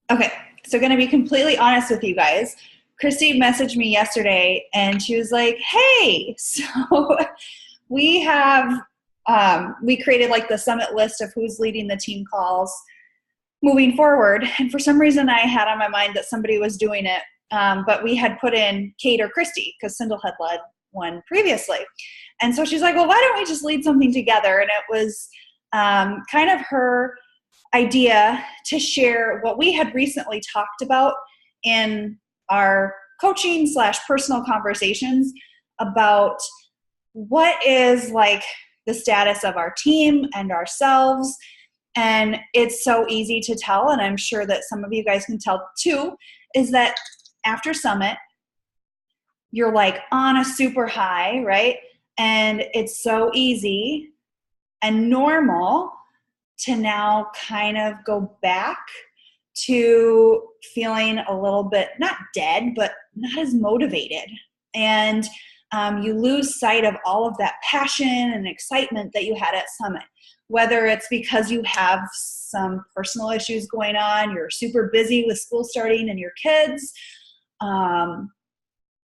Okay, so going to be completely honest with you guys. Christy messaged me yesterday and she was like, hey, so we have, we created like the summit list of who's leading the team calls moving forward. And for some reason I had on my mind that somebody was doing it, but we had put in Kate or Christy because Sindel had led one previously. And so she's like, well, why don't we just lead something together? And it was kind of her idea to share what we had recently talked about in our coaching / personal conversations about what is like the status of our team and ourselves. And it's so easy to tell, and I'm sure that some of you guys can tell too, is that after Summit, you're like on a super high, right? And it's so easy and normal to now kind of go back to feeling a little bit, not dead, but not as motivated. And you lose sight of all of that passion and excitement that you had at Summit. Whether it's because you have some personal issues going on, you're super busy with school starting and your kids,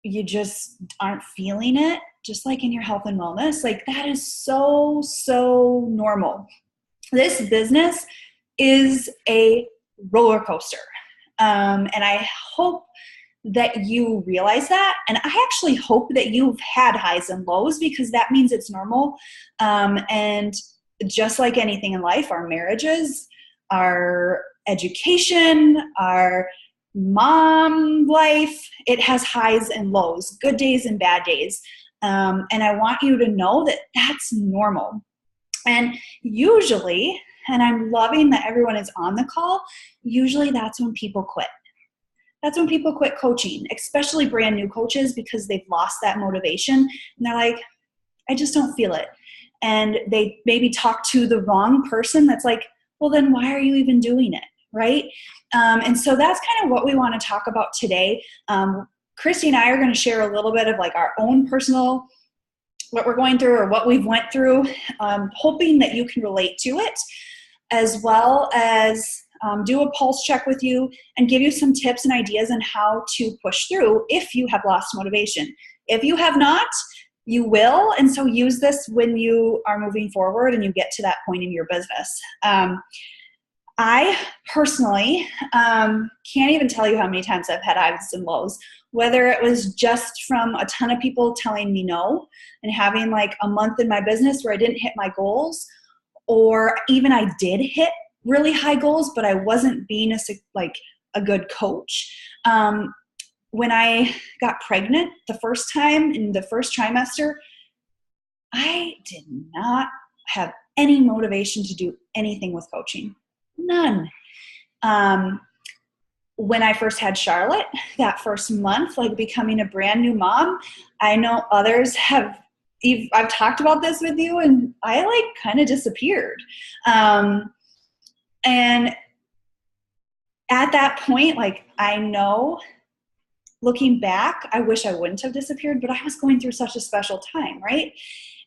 you just aren't feeling it, just like in your health and wellness. Like that is so normal. This business is a roller coaster. And I hope that you realize that. And I actually hope that you've had highs and lows because that means it's normal. And just like anything in life, our marriages, our education, our mom life, it has highs and lows, good days and bad days. And I want you to know that that's normal. And usually, and I'm loving that everyone is on the call, usually that's when people quit. That's when people quit coaching, especially brand new coaches, because they've lost that motivation. And they're like, I just don't feel it. And they maybe talk to the wrong person that's like, well, then why are you even doing it, right? And so that's kind of what we want to talk about today. Christy and I are going to share a little bit of like our own personal, what we're going through or what we've went through, hoping that you can relate to it, as well as do a pulse check with you and give you some tips and ideas on how to push through if you have lost motivation. If you have not, you will, and so use this when you are moving forward and you get to that point in your business. I personally can't even tell you how many times I've had highs and lows, whether it was just from a ton of people telling me no and having like a month in my business where I didn't hit my goals, or even I did hit really high goals, but I wasn't being a good coach. When I got pregnant the first time in the first trimester, I did not have any motivation to do anything with coaching. None. When I first had Charlotte, that first month, like becoming a brand new mom, I know others have, I've talked about this with you, and I like kind of disappeared. And at that point, like I know, looking back, I wish I wouldn't have disappeared, but I was going through such a special time, right?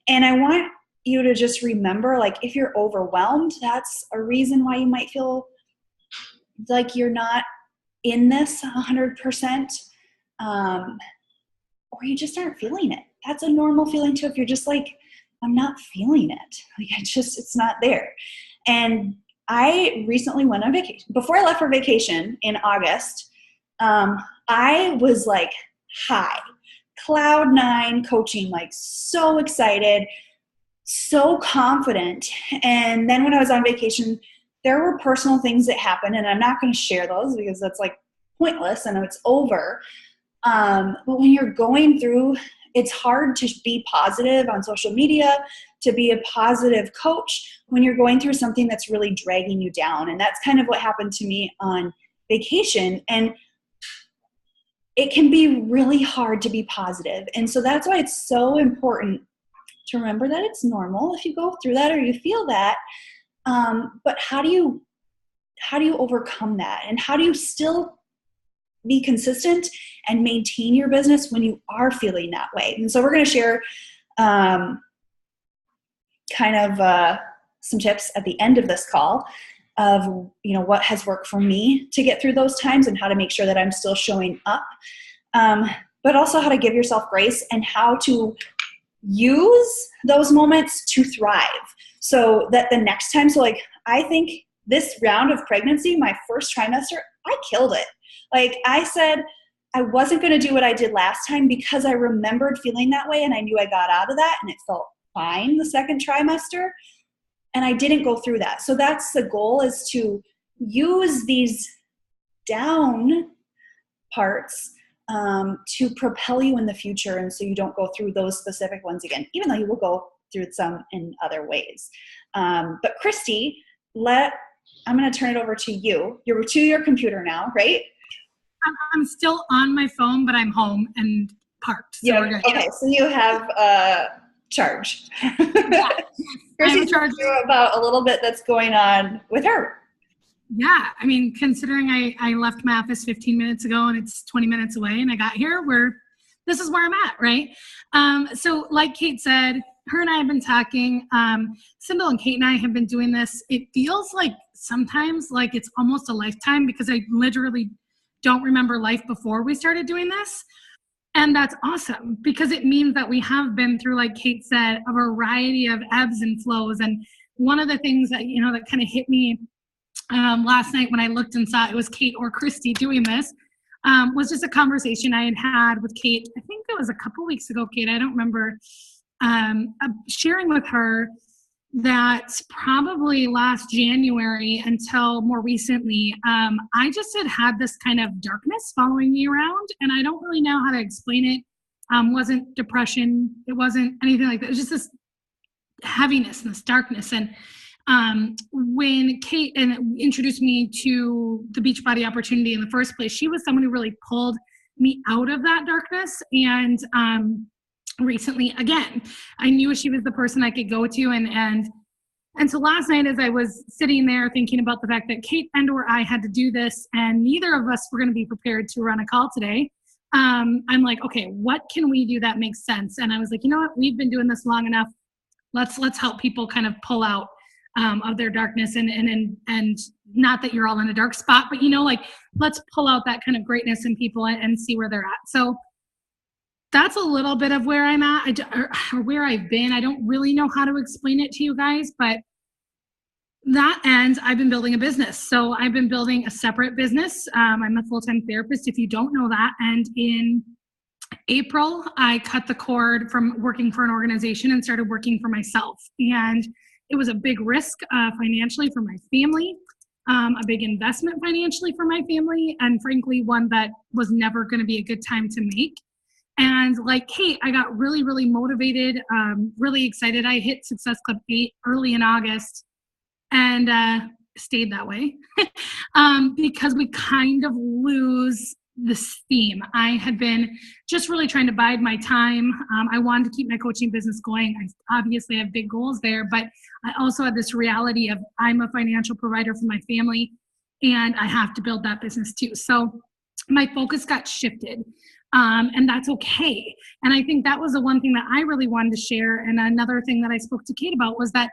And I want you to just remember, like, if you're overwhelmed, that's a reason why you might feel like you're not in this 100%, or you just aren't feeling it. That's a normal feeling too. If you're just like, I'm not feeling it. Like it's not there. And I recently went on vacation. Before I left for vacation in August, I was like high, cloud nine coaching, like so excited, so confident. And then when I was on vacation, there were personal things that happened, and I'm not going to share those because that's like pointless and it's over. But when you're going through, it's hard to be positive on social media, to be a positive coach when you're going through something that's really dragging you down. And that's kind of what happened to me on vacation. And it can be really hard to be positive. And so that's why it's so important to remember that it's normal if you go through that or you feel that. But how do you overcome that? And how do you still be consistent and maintain your business when you are feeling that way? And so we're going to share some tips at the end of this call. of, what has worked for me to get through those times and how to make sure that I'm still showing up. But also how to give yourself grace and how to use those moments to thrive. So that the next time, I think this round of pregnancy, my first trimester, I killed it. I said I wasn't going to do what I did last time because I remembered feeling that way and I knew I got out of that and it felt fine the second trimester. And I didn't go through that. So that's the goal, is to use these down parts to propel you in the future. And so you don't go through those specific ones again, even though you will go through some in other ways. But Christy, I'm going to turn it over to you. You're to your computer now, right? I'm still on my phone, but I'm home and parked. So we're good. Okay, so you have charge. Yeah. Christy's going to do about a little bit that's going on with her. Yeah, I mean, considering I left my office 15 minutes ago and it's 20 minutes away and I got here, this is where I'm at, right? So like Kate said, her and I have been talking. Cyndall and Kate and I have been doing this. It feels like sometimes like it's almost a lifetime because I literally don't remember life before we started doing this. And that's awesome because it means that we have been through, like Kate said, a variety of ebbs and flows. And one of the things that, that kind of hit me last night when I looked and saw it was Kate or Christy doing this, was just a conversation I had with Kate. I think it was a couple weeks ago, Kate. I don't remember sharing with her that probably last January until more recently, I just had this kind of darkness following me around, and I don't really know how to explain it. Wasn't depression. It wasn't anything like that. It was just this heaviness and this darkness. And when Kate introduced me to the Beachbody opportunity in the first place, she was someone who really pulled me out of that darkness. And recently, again, I knew she was the person I could go to. And so last night, as I was sitting there thinking about the fact that Kate and/or I had to do this, and neither of us were going to be prepared to run a call today, I'm like, okay, what can we do that makes sense? And I was like, you know what? We've been doing this long enough. Let's help people kind of pull out of their darkness, and not that you're all in a dark spot, but let's pull out that kind of greatness in people and see where they're at. So that's a little bit of where I'm at, or where I've been. I don't really know how to explain it to you guys, but that ends, I've been building a business. So I've been building a separate business. I'm a full-time therapist, if you don't know that. And in April, I cut the cord from working for an organization and started working for myself. And it was a big risk financially for my family, a big investment financially for my family, and frankly, one that was never going to be a good time to make. And like Kate, I got really, really motivated, really excited. I hit Success Club 8 early in August and stayed that way because we kind of lose this theme. I had been just really trying to bide my time. I wanted to keep my coaching business going. I obviously have big goals there, but I also had this reality of I'm a financial provider for my family and I have to build that business too. So my focus got shifted. And that's okay. And I think that was the one thing that I really wanted to share. And another thing that I spoke to Kate about was that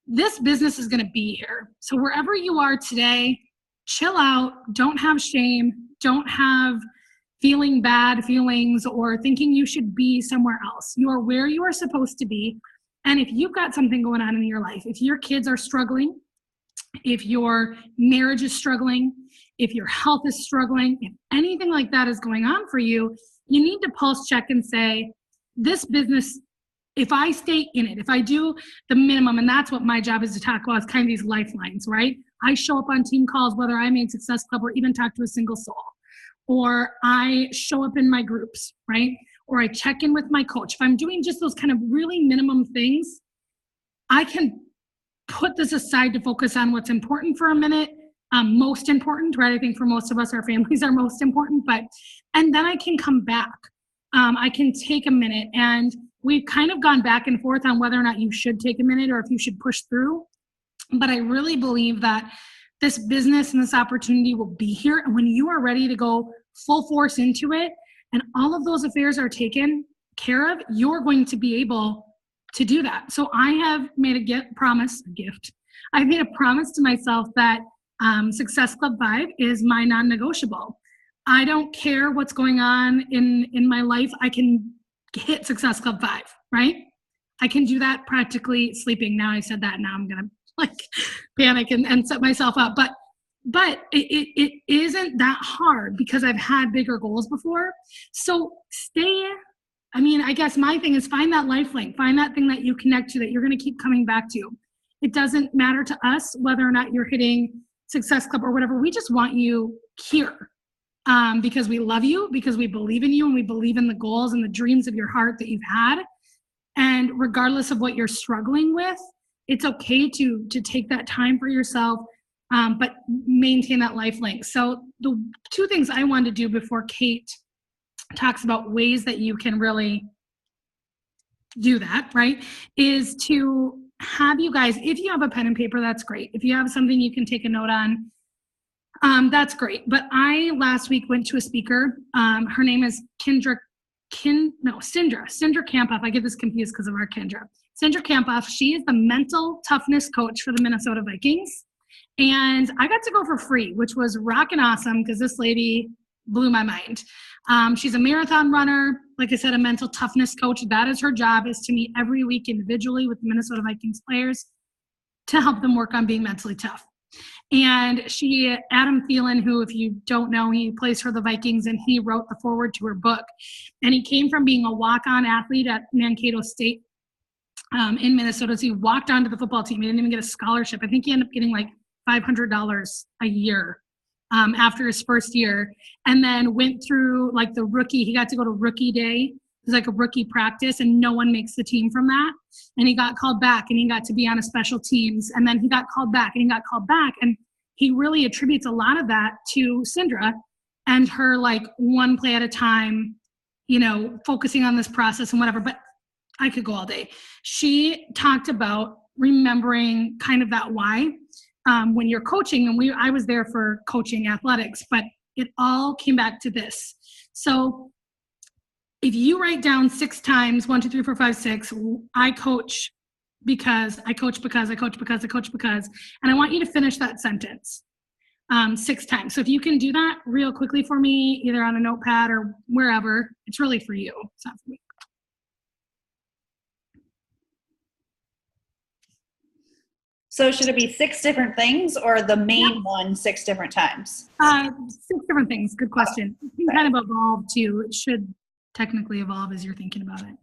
this business is going to be here. So wherever you are today, chill out, don't have shame, don't have feeling bad feelings or thinking you should be somewhere else. You are where you are supposed to be. And if you've got something going on in your life, if your kids are struggling, if your marriage is struggling, if your health is struggling, if anything like that is going on for you, you need to pulse check and say, this business, if I stay in it, if I do the minimum, and that's what my job is to talk about, is kind of these lifelines, right? I show up on team calls, whether I'm in Success Club or even talk to a single soul, or I show up in my groups, right? Or I check in with my coach. If I'm doing just those kind of really minimum things, I can put this aside to focus on what's important for a minute. Most important, right? I think for most of us, our families are most important, and then I can come back. I can take a minute, and we've kind of gone back and forth on whether or not you should take a minute or if you should push through. But I really believe that this business and this opportunity will be here. And when you are ready to go full force into it and all of those affairs are taken care of, you're going to be able to do that. So I have made a gift. I made a promise to myself that Success Club 5 is my non-negotiable. I don't care what's going on in my life. I can hit Success Club 5, right? I can do that practically sleeping. Now I said that, now I'm gonna like panic and set myself up. But it isn't that hard because I've had bigger goals before. So stay, I mean, I guess my thing is find that life link, find that thing that you connect to that you're gonna keep coming back to. It doesn't matter to us whether or not you're hitting Success Club or whatever. We just want you here because we love you, because we believe in you, and we believe in the goals and the dreams of your heart that you've had. And regardless of what you're struggling with, it's okay to take that time for yourself, but maintain that life link. So the two things I wanted to do before Kate talks about ways that you can really do that, right, is to have you guys, if you have a pen and paper, that's great. If you have something you can take a note on, that's great. But I last week went to a speaker. Her name is Cindra Kamphoff. I get this confused because of our Kendra. Cindra Kamphoff. She is the mental toughness coach for the Minnesota Vikings. And I got to go for free, which was rockin' awesome because this lady blew my mind. She's a marathon runner. Like I said, a mental toughness coach. That is her job, is to meet every week individually with the Minnesota Vikings players to help them work on being mentally tough. And Adam Thielen, who, if you don't know, he plays for the Vikings, and he wrote the foreword to her book. And he came from being a walk-on athlete at Mankato State in Minnesota. So he walked onto the football team. He didn't even get a scholarship. I think he ended up getting like $500 a year after his first year, and then went through like the rookie. He got to go to rookie day. It was like a rookie practice, and no one makes the team from that. And he got called back, and he got to be on a special teams. And then he got called back, and he got called back. And he really attributes a lot of that to Cindra and her like one play at a time, focusing on this process and whatever. But I could go all day. She talked about remembering kind of that why when you're coaching, and I was there for coaching athletics, but it all came back to this. So if you write down 6 times, 1, 2, 3, 4, 5, 6, I coach because, I coach because, I coach because, I coach because, and I want you to finish that sentence 6 times. So if you can do that real quickly for me, either on a notepad or wherever, it's really for you. It's not for me. So should it be 6 different things, or the main one 6 different times? 6 different things. Good question. It can kind of evolve too. It should technically evolve as you're thinking about it.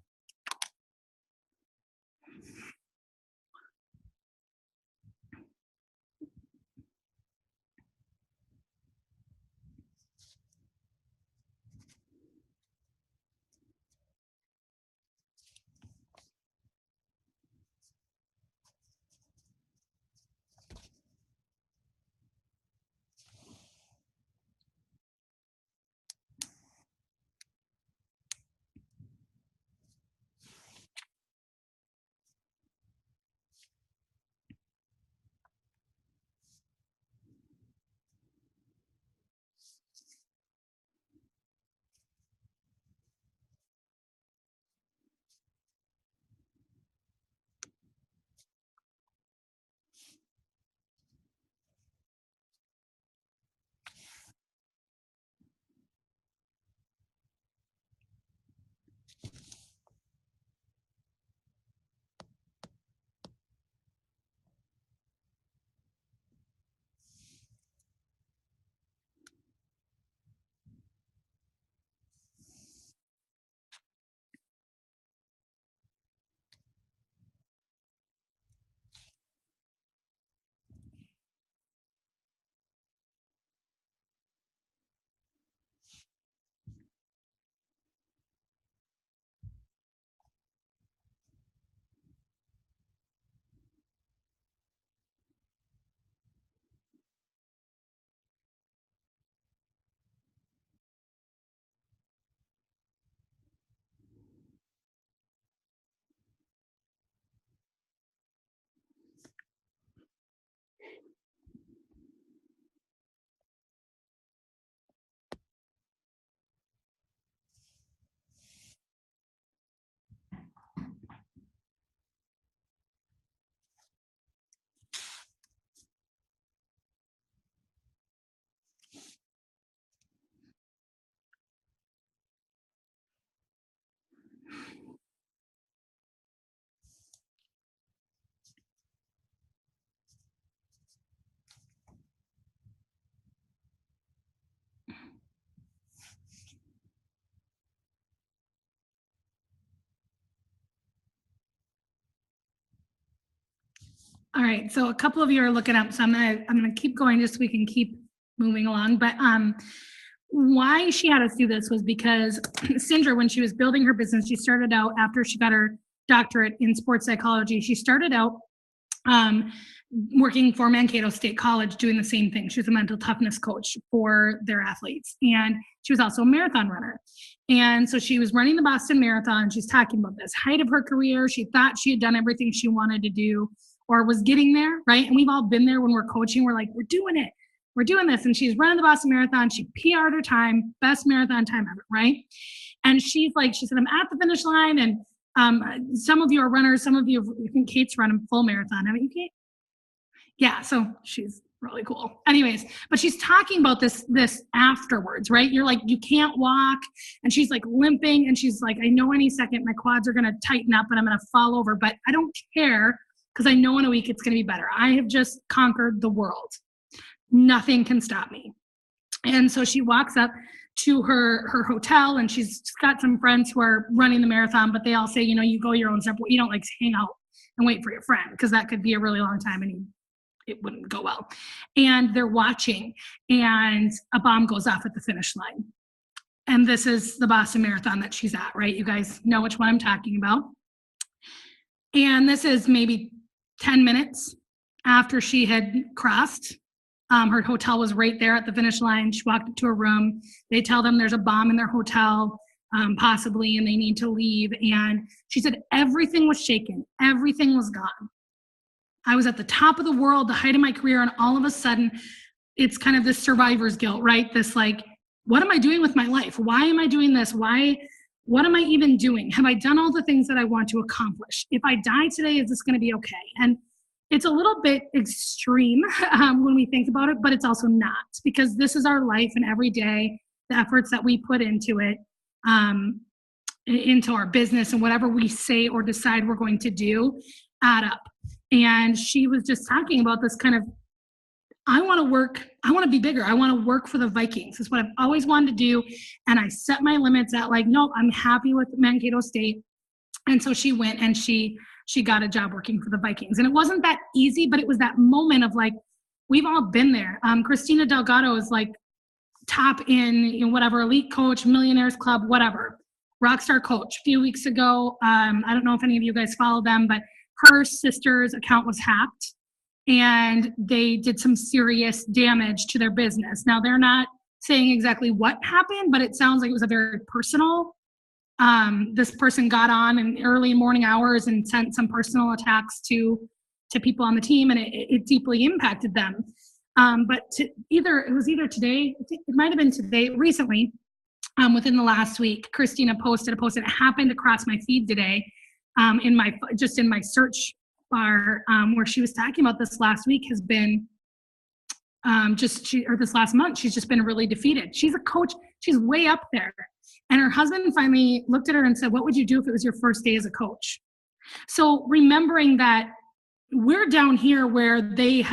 All right. So a couple of you are looking up, so I'm gonna keep going just so we can keep moving along. But why she had us do this was because Sindra, when she was building her business, she started out after she got her doctorate in sports psychology. She started out working for Mankato State College, doing the same thing. She was a mental toughness coach for their athletes, and she was also a marathon runner. And so she was running the Boston Marathon. She's talking about this height of her career. She thought she had done everything she wanted to do or was getting there, right? And we've all been there when we're coaching. We're like, we're doing it. We're doing this. And she's running the Boston Marathon. She PR'd her time, best marathon time ever, right? And she said, I'm at the finish line. And some of you are runners. Some of you, I think Kate's running full marathon. Haven't you, Kate? Yeah, so she's really cool. Anyways, but she's talking about this afterwards, right? You're like, you can't walk. And she's like limping. And she's like, I know any second my quads are going to tighten up and I'm going to fall over, but I don't care because I know in a week it's going to be better. I have just conquered the world. Nothing can stop me. And so she walks up to her hotel, and she's got some friends who are running the marathon, but they all say, you go your own separate, you don't like hang out and wait for your friend because that could be a really long time and it wouldn't go well. And they're watching, and a bomb goes off at the finish line. And this is the Boston Marathon that she's at, right? You guys know which one I'm talking about. And this is maybe 10 minutes after she had crossed. Her hotel was right there at the finish line. She walked up to her room. They tell them there's a bomb in their hotel, possibly, and they need to leave. And she said everything was shaken. Everything was gone. I was at the top of the world, the height of my career, and all of a sudden, it's kind of this survivor's guilt, right? This like, what am I doing with my life? Why am I doing this? What am I even doing? Have I done all the things that I want to accomplish? If I die today, is this going to be okay? And it's a little bit extreme when we think about it, but it's also not, because this is our life, and every day, the efforts that we put into it, into our business, and whatever we say or decide we're going to do add up. And she was just talking about this kind of, I want to be bigger. I want to work for the Vikings. It's what I've always wanted to do. And I set my limits at like, nope, I'm happy with Mankato State. And so she went and she got a job working for the Vikings. And it wasn't that easy, but it was that moment of like, we've all been there. Christina Delgado is like top in whatever, elite coach, millionaires club, whatever, rockstar coach. A few weeks ago, I don't know if any of you guys follow them, but her sister's account was hacked and they did some serious damage to their business. Now, they're not saying exactly what happened, but it sounds like it was a very personal. This person got on in early morning hours and sent some personal attacks to people on the team, and it deeply impacted them. But it was either today, I think it might have been today, recently, within the last week, Christina posted a post that happened across my feed today. In my search bar, where she was talking about this last week has been this last month, she's just been really defeated. She's a coach. She's way up there. And her husband finally looked at her and said, what would you do if it was your first day as a coach? So remembering that we're down here where they've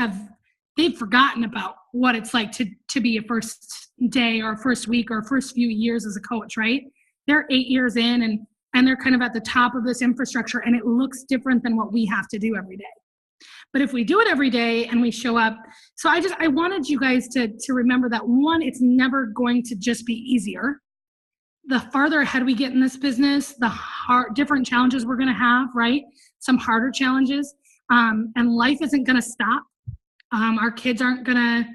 forgotten about what it's like to be a first day or first week or first few years as a coach, right? They're 8 years in and they're kind of at the top of this infrastructure, and it looks different than what we have to do every day. But if we do it every day and we show up, so I wanted you guys to remember that, one, it's never going to just be easier. The farther ahead we get in this business, the different challenges we're going to have, right? Some harder challenges, and life isn't going to stop. Our kids aren't going to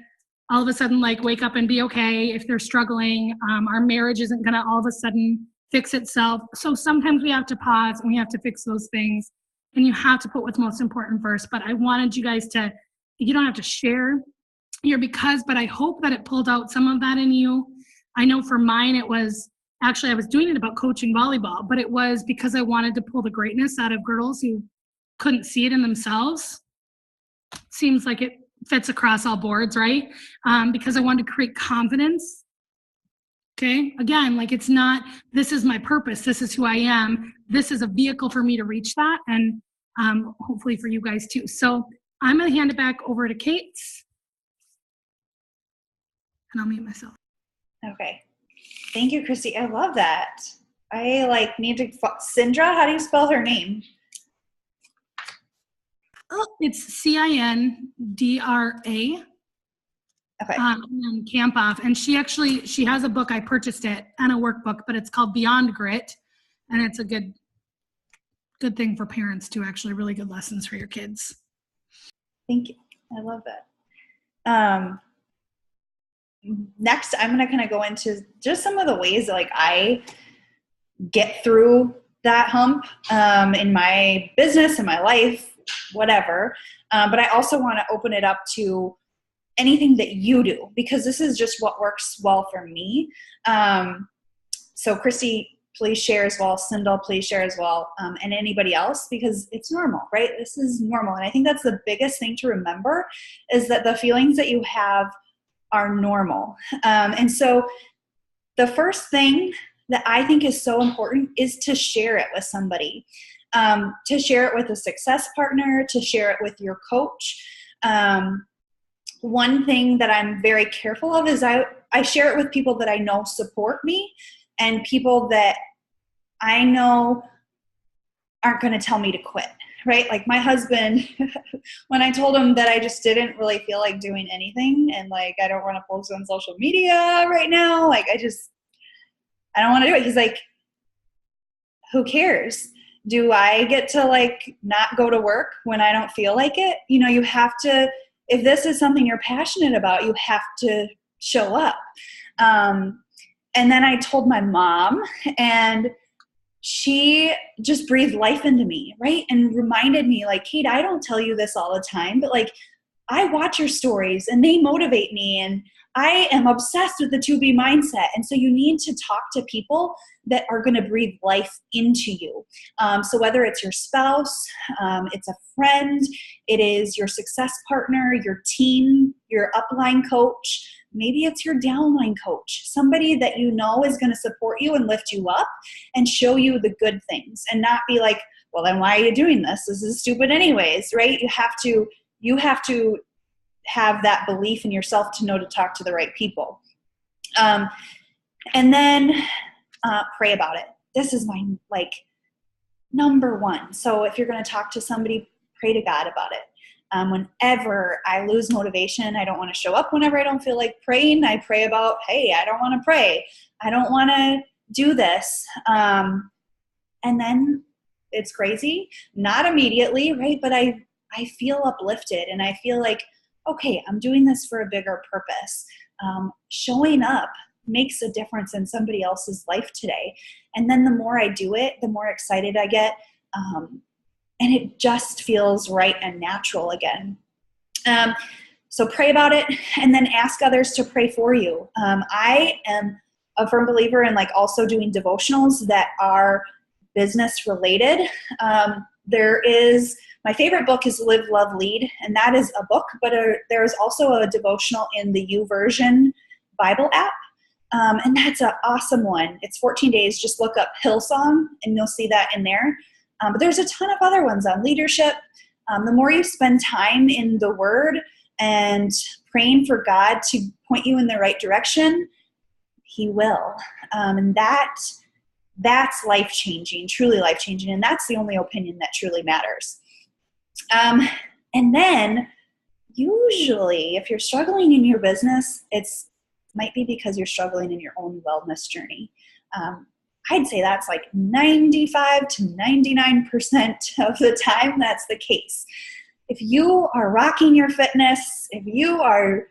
all of a sudden like wake up and be okay if they're struggling. Our marriage isn't going to all of a sudden fix itself. So sometimes we have to pause and we have to fix those things, and you have to put what's most important first. But I wanted you guys to, you don't have to share your because, but I hope that it pulled out some of that in you. I know for mine, it was actually, I was doing it about coaching volleyball, but it was because I wanted to pull the greatness out of girls who couldn't see it in themselves. Seems like it fits across all boards, right? Because I wanted to create confidence. Okay, again, like it's not, this is my purpose, this is who I am, this is a vehicle for me to reach that, and hopefully for you guys too. So I'm going to hand it back over to Kate, and I'll mute myself. Okay. Thank you, Christy. I love that. I need to, Sindra, how do you spell her name? It's CINDRA. Okay. And Camp Off. And she has a book. I purchased it and a workbook, but it's called Beyond Grit. And it's a good thing for parents too, actually, really good lessons for your kids. Thank you. I love that. Next, I'm going to kind of go into just some of the ways that like I get through that hump in my business, in my life, whatever. But I also want to open it up to anything that you do, because this is just what works well for me. So Christy, please share as well. Sindel, please share as well. And anybody else, because it's normal, right? This is normal. And I think that's the biggest thing to remember, is that the feelings that you have are normal. And so the first thing that I think is so important is to share it with somebody, to share it with a success partner, to share it with your coach. One thing that I'm very careful of is I share it with people that I know support me, and people that I know aren't going to tell me to quit, right? Like my husband, when I told him that I just didn't really feel like doing anything, and like I don't want to post on social media right now, like I don't want to do it. He's like, who cares? Do I get to like not go to work when I don't feel like it? You know, you have to, if this is something you're passionate about, you have to show up. And then I told my mom, and she just breathed life into me, right? And reminded me like, Kate, I don't tell you this all the time, but like I watch your stories and they motivate me, and I am obsessed with the 2B mindset. And so you need to talk to people that are going to breathe life into you. So whether it's your spouse, it's a friend, it is your success partner, your team, your upline coach, maybe it's your downline coach, somebody that you know is going to support you and lift you up and show you the good things, and not be like, well, then why are you doing this? This is stupid anyways, right? You have to have that belief in yourself to know to talk to the right people. And then pray about it. This is my like number one. So if you're going to talk to somebody, pray to God about it. Whenever I lose motivation, I don't want to show up whenever I don't feel like praying, I pray about, hey, I don't want to pray. I don't want to do this. And then it's crazy. Not immediately, right? But I feel uplifted, and I feel like, okay, I'm doing this for a bigger purpose. Showing up makes a difference in somebody else's life today. And then the more I do it, the more excited I get. And it just feels right and natural again. So pray about it, and then ask others to pray for you. I am a firm believer in like also doing devotionals that are business related. My favorite book is Live, Love, Lead, and that is a book, but there is also a devotional in the YouVersion Bible app, and that's an awesome one. It's 14 days. Just look up Hillsong, and you'll see that in there. But there's a ton of other ones on leadership. The more you spend time in the Word and praying for God to point you in the right direction, He will. And that's life-changing, truly life-changing, and that's the only opinion that truly matters. And then usually if you're struggling in your business, might be because you're struggling in your own wellness journey. I'd say that's like 95 to 99% of the time that's the case. If you are rocking your fitness, if you are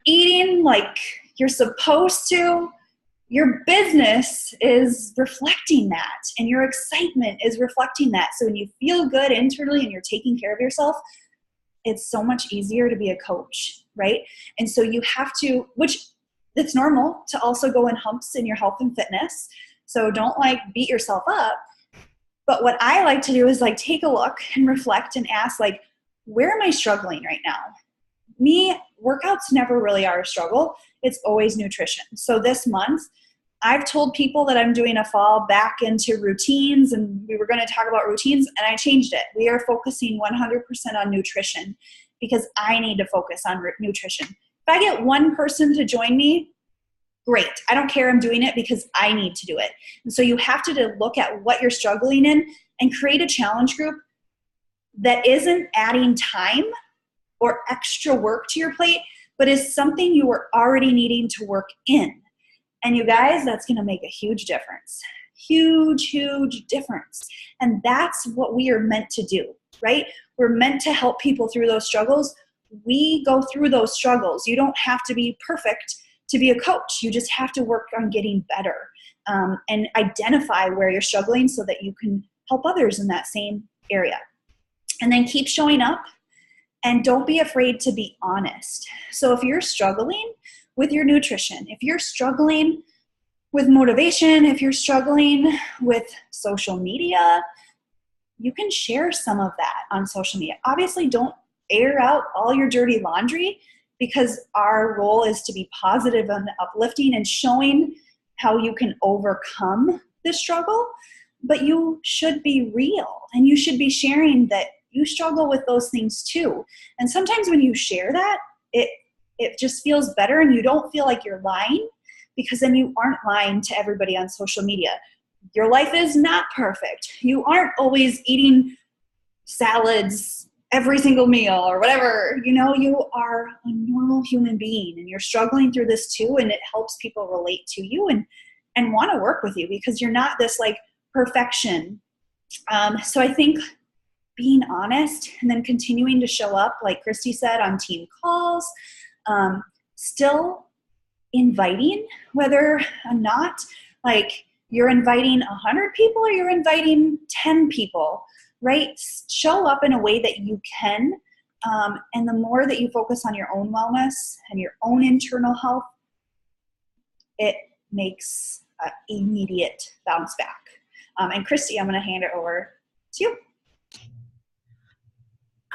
eating like you're supposed to, your business is reflecting that, and your excitement is reflecting that. So when you feel good internally and you're taking care of yourself, it's so much easier to be a coach, right? And so you have to, which it's normal to also go in humps in your health and fitness. So don't like beat yourself up. But what I like to do is like take a look and reflect and ask like, where am I struggling right now? Me, workouts never really are a struggle. It's always nutrition. So this month, I've told people that I'm doing a fall back into routines, and we were going to talk about routines, and I changed it. We are focusing 100% on nutrition because I need to focus on nutrition. If I get one person to join me, great. I don't care. I'm doing it because I need to do it. And so you have to look at what you're struggling in and create a challenge group that isn't adding time or extra work to your plate, but is something you were already needing to work in. And you guys, that's going to make a huge difference. Huge, huge difference. And that's what we are meant to do, right? We're meant to help people through those struggles. We go through those struggles. You don't have to be perfect to be a coach. You just have to work on getting better and identify where you're struggling so that you can help others in that same area. And then keep showing up and don't be afraid to be honest. So if you're struggling with your nutrition, if you're struggling with motivation, if you're struggling with social media, you can share some of that on social media. Obviously, don't air out all your dirty laundry, because our role is to be positive and uplifting and showing how you can overcome the struggle. But you should be real, and you should be sharing that you struggle with those things too. And sometimes when you share that, it just feels better, and you don't feel like you're lying, because then you aren't lying to everybody on social media. Your life is not perfect. You aren't always eating salads every single meal or whatever. You know, you are a normal human being, and you're struggling through this too, and it helps people relate to you and want to work with you, because you're not this like perfection. So I think being honest and then continuing to show up, like Christy said, on team calls, still inviting, whether or not like you're inviting 100 people or you're inviting 10 people, right? Show up in a way that you can. And the more that you focus on your own wellness and your own internal health, it makes an immediate bounce back. And Christy, I'm going to hand it over to you.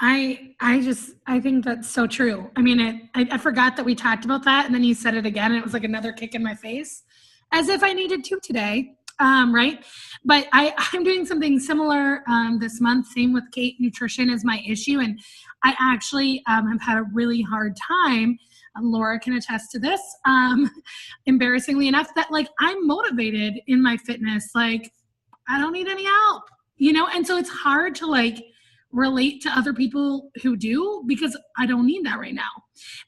I think that's so true. I mean, I forgot that we talked about that, and then you said it again, and it was like another kick in my face, as if I needed to today, right? But I'm doing something similar this month. Same with Kate. Nutrition is my issue, and I actually have had a really hard time. Laura can attest to this. Embarrassingly enough, that like I'm motivated in my fitness. Like I don't need any help, you know? And so it's hard to like relate to other people who do, because I don't need that right now.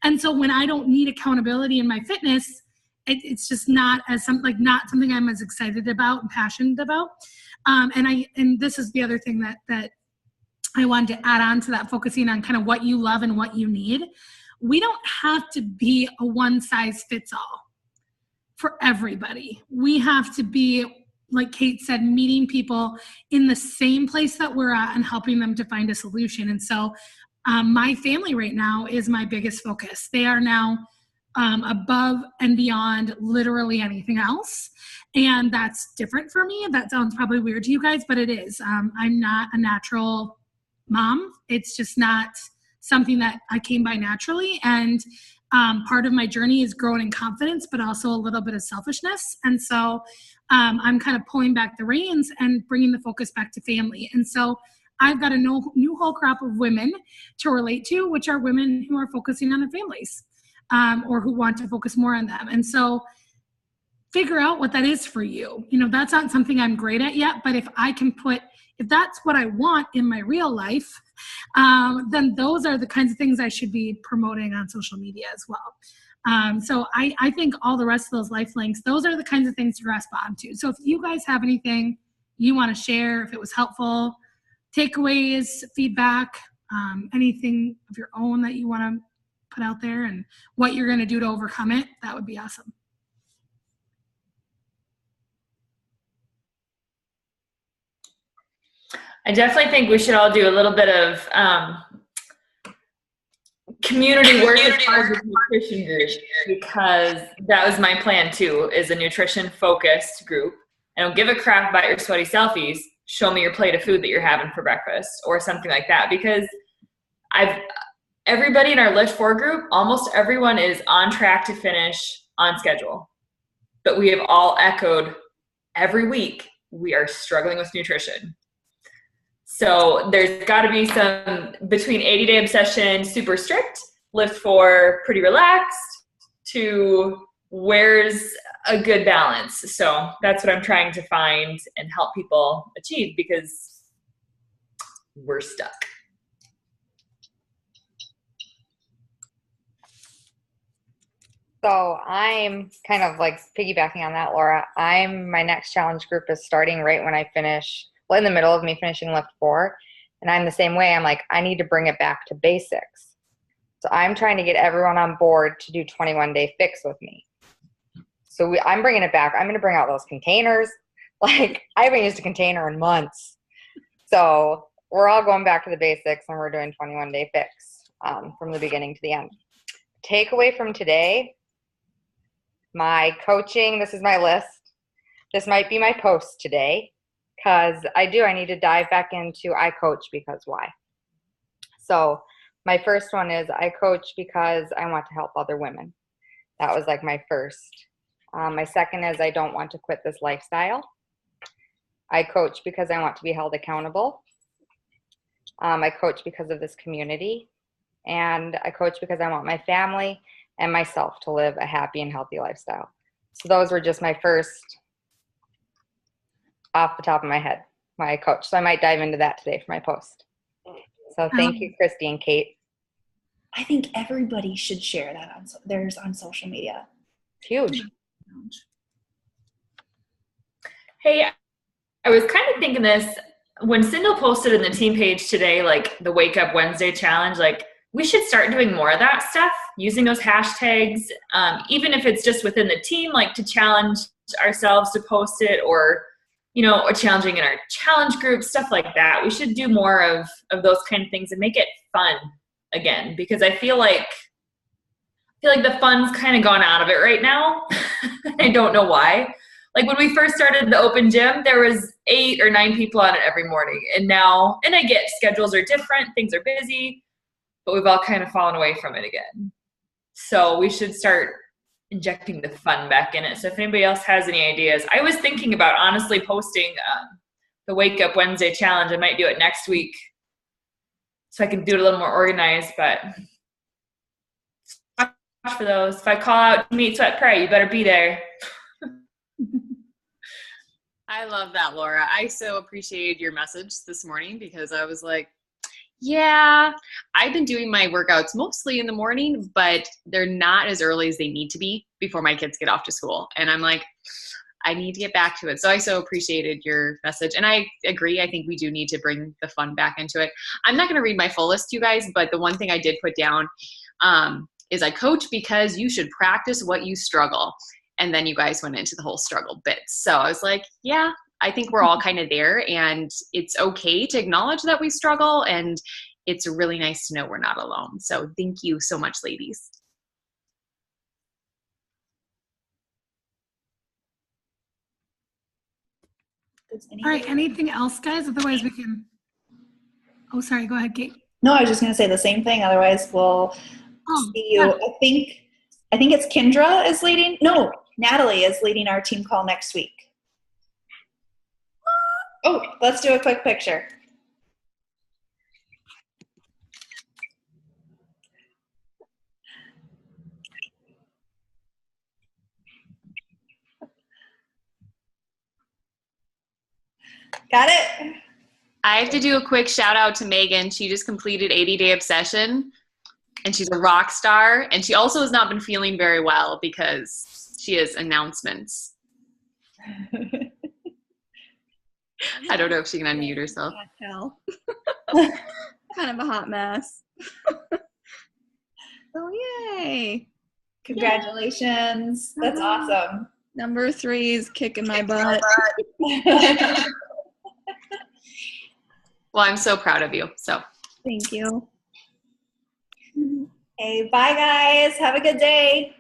And so when I don't need accountability in my fitness, it's just not not something I'm as excited about and passionate about. And this is the other thing that I wanted to add on to that, focusing on kind of what you love and what you need. We don't have to be a one size fits all for everybody. We have to be, like Kate said, meeting people in the same place that we're at and helping them to find a solution. And so my family right now is my biggest focus. They are now above and beyond literally anything else. And that's different for me. That sounds probably weird to you guys, but it is. I'm not a natural mom. It's just not something that I came by naturally. And part of my journey is growing in confidence, but also a little bit of selfishness. And so I'm kind of pulling back the reins and bringing the focus back to family. And so I've got a new whole crop of women to relate to, which are women who are focusing on their families or who want to focus more on them. And so figure out what that is for you. You know, that's not something I'm great at yet, but if that's what I want in my real life, then those are the kinds of things I should be promoting on social media as well. So I think all the rest of those life links, those are the kinds of things to grasp onto. So if you guys have anything you want to share, if it was helpful, takeaways, feedback, anything of your own that you want to put out there and what you're going to do to overcome it, that would be awesome. I definitely think we should all do a little bit of community work as part of the nutrition group, because that was my plan too, is a nutrition focused group. I don't give a crap about your sweaty selfies. Show me your plate of food that you're having for breakfast or something like that, because everybody in our Lift 4 group, almost everyone is on track to finish on schedule. But we have all echoed every week, we are struggling with nutrition. So there's got to be some between 80-day obsession, super strict, Lift 4 pretty relaxed, to where's a good balance. So that's what I'm trying to find and help people achieve, because we're stuck. So I'm kind of like piggybacking on that, Laura. My next challenge group is starting right when I finish, well, in the middle of me finishing lift 4. And I'm the same way. I'm like, I need to bring it back to basics. So I'm trying to get everyone on board to do 21-day fix with me. So I'm bringing it back. I'm going to bring out those containers. Like, I haven't used a container in months. So we're all going back to the basics, and we're doing 21-day fix from the beginning to the end. Takeaway from today, my coaching, this is my list. This might be my post today, because I need to dive back into I coach because why. So my first one is I coach because I want to help other women. That was like my first. My second is I don't want to quit this lifestyle. I coach because I want to be held accountable. I coach because of this community. And I coach because I want my family and myself to live a happy and healthy lifestyle. So those were just my first, off the top of my head, my coach. So I might dive into that today for my post. So thank you, Christy and Kate. I think everybody should share that on theirs on social media. Huge. Hey, I was kind of thinking this when Sindel posted in the team page today, like the Wake Up Wednesday challenge, like we should start doing more of that stuff, using those hashtags, even if it's just within the team, like to challenge ourselves to post it, or, you know, or challenging in our challenge group, stuff like that. We should do more of those kind of things and make it fun again, because I feel like the fun's kind of gone out of it right now. I don't know why. Like when we first started the open gym, there was 8 or 9 people on it every morning. And now, and I get schedules are different, things are busy, but we've all kind of fallen away from it again. So we should start injecting the fun back in it. So if anybody else has any ideas, I was thinking about honestly posting the Wake Up Wednesday challenge. I might do it next week so I can do it a little more organized, but watch for those. If I call out Meet, Sweat, Pray, you better be there. I love that, Laura. I so appreciated your message this morning, because I was like, yeah, I've been doing my workouts mostly in the morning, but they're not as early as they need to be before my kids get off to school. And I'm like, I need to get back to it. So I so appreciated your message. And I agree. I think we do need to bring the fun back into it. I'm not going to read my full list, you guys, but the one thing I did put down is I coach because you should practice what you struggle. And then you guys went into the whole struggle bits. So I was like, yeah, I think we're all kind of there, and it's okay to acknowledge that we struggle, and it's really nice to know we're not alone. So thank you so much, ladies. All right, anything else, guys? Otherwise we can, oh, sorry, go ahead, Kate. No, I was just going to say the same thing. Otherwise we'll see you. Yeah. I think it's Kendra is leading. No, Natalie is leading our team call next week. Oh, let's do a quick picture. Got it? I have to do a quick shout out to Megan. She just completed 80-Day Obsession, and she's a rock star. And she also has not been feeling very well because she has announcements. I don't know if she can unmute herself. Hell. Kind of a hot mess. Oh, yay. Congratulations. That's awesome. Number 3 is kicking my butt. Well, I'm so proud of you. So Thank you. Hey, bye guys. Have a good day.